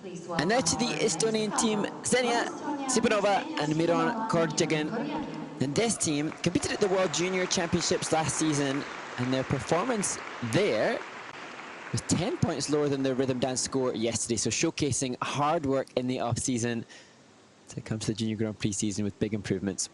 And now to the Estonian team, Ksenia, SIPUNOVA and Miron, KORJAGIN. And this team competed at the World Junior Championships last season, and their performance there was 10 points lower than their rhythm dance score yesterday, so showcasing hard work in the off-season to come to the Junior Grand Prix season with big improvements.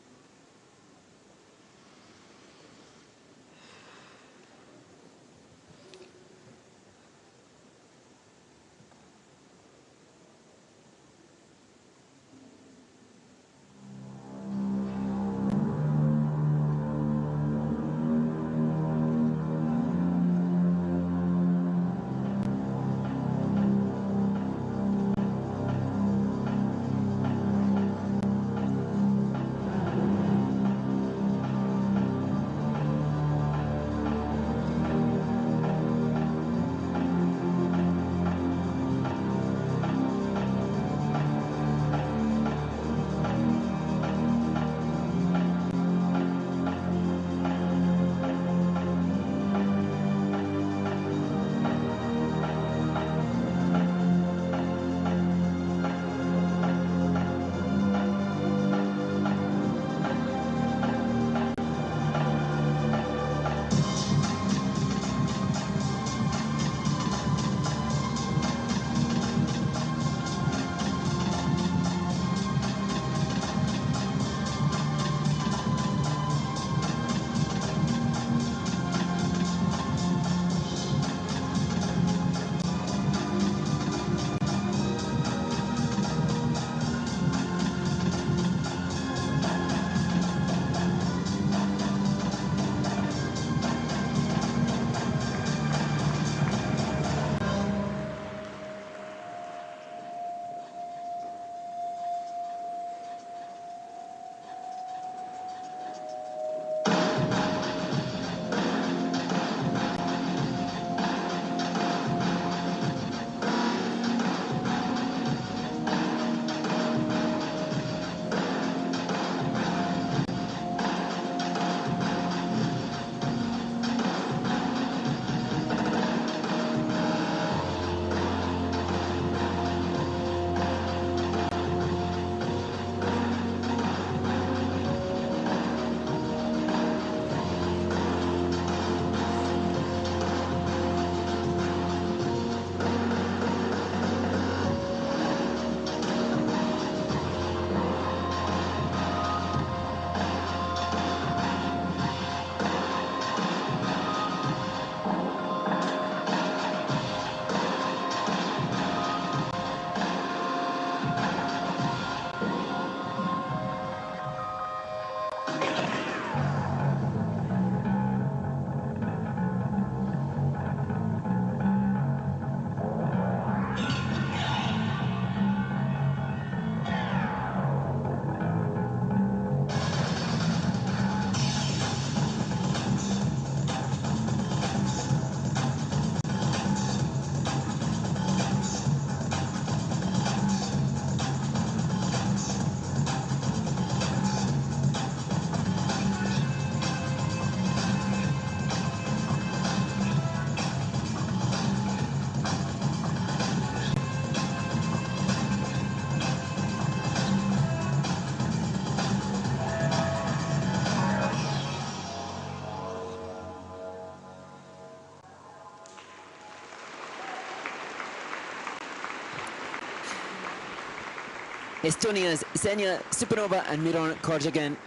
Estonia's Ksenia, SIPUNOVA and Miron, KORJAGIN.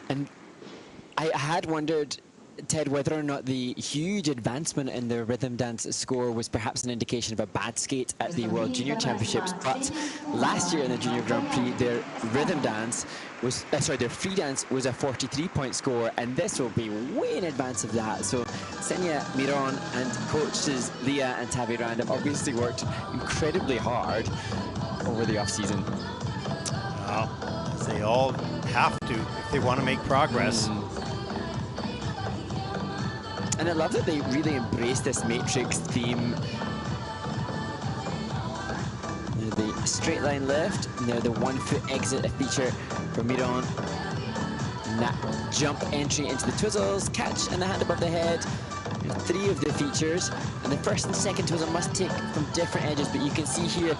And I had wondered, Ted, whether or not the huge advancement in their rhythm dance score was perhaps an indication of a bad skate at the World Junior Championships. But last year in the Junior Grand Prix, their rhythm dance was, their free dance was a 43-point score, and this will be way in advance of that. So Ksenia, Miron, and coaches Leah and Tavi Rand have obviously worked incredibly hard over the off-season. They all have to if they want to make progress. And I love that they really embrace this Matrix theme. The straight line left, and they're the 1 foot exit, a feature for Miron. And that jump entry into the twizzles, catch and the hand above the head. 3 of the features, and the first and second twizzle must take from different edges, but you can see here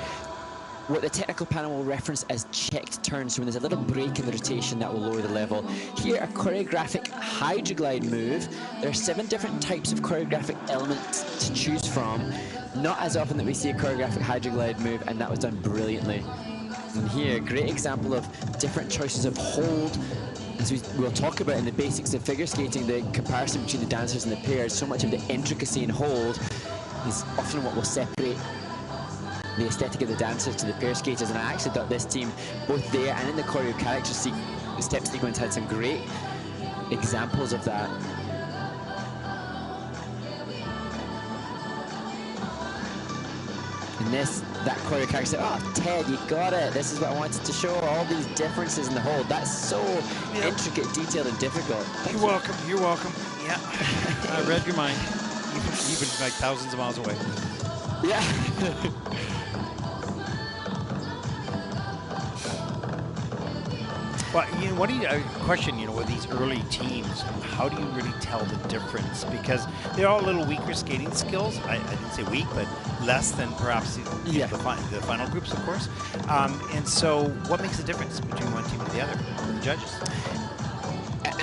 what the technical panel will reference as checked turns. So when there's a little break in the rotation, that will lower the level. Here, a choreographic hydroglide move. There are 7 different types of choreographic elements to choose from. Not as often that we see a choreographic hydroglide move, and that was done brilliantly. And here, great example of different choices of hold. As we'll talk about in the basics of figure skating, the comparison between the dancers and the pairs, so much of the intricacy in hold is often what will separate the aesthetic of the dancers to the pair skaters. And I actually thought this team, both there and in the choreo character step sequence, had some great examples of that. And that choreo character said, oh, Ted, you got it. This is what I wanted to show, all these differences in the hold. That's so intricate, detailed, and difficult. You're welcome. You're welcome. Yeah. I read your mind. Even like thousands of miles away. Yeah. Well, what do you question? With these early teams, how do you really tell the difference? Because they're all a little weaker skating skills. I didn't say weak, but less than perhaps the final groups, of course. And so, what makes the difference between one team and the other for the judges?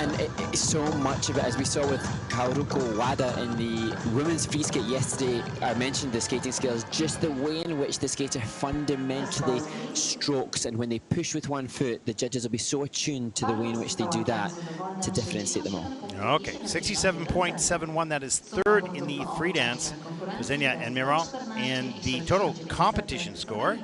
And so much of it, as we saw with Kaoruko Wada in the women's free skate yesterday, I mentioned the skating skills, just the way in which the skater fundamentally strokes, and when they push with one foot, the judges will be so attuned to the way in which they do that to differentiate them all. Okay, 67.71, that is third in the free dance, Ksenia and Miron, and the total competition score,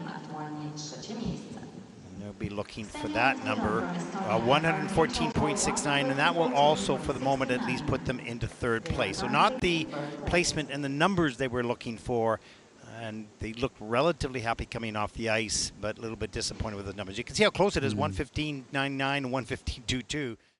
be looking for that number, 114.69, and that will also, for the moment at least, put them into third place. So not the placement and the numbers they were looking for, and they looked relatively happy coming off the ice, but a little bit disappointed with the numbers. You can see how close it is, 115.99 and 115.22.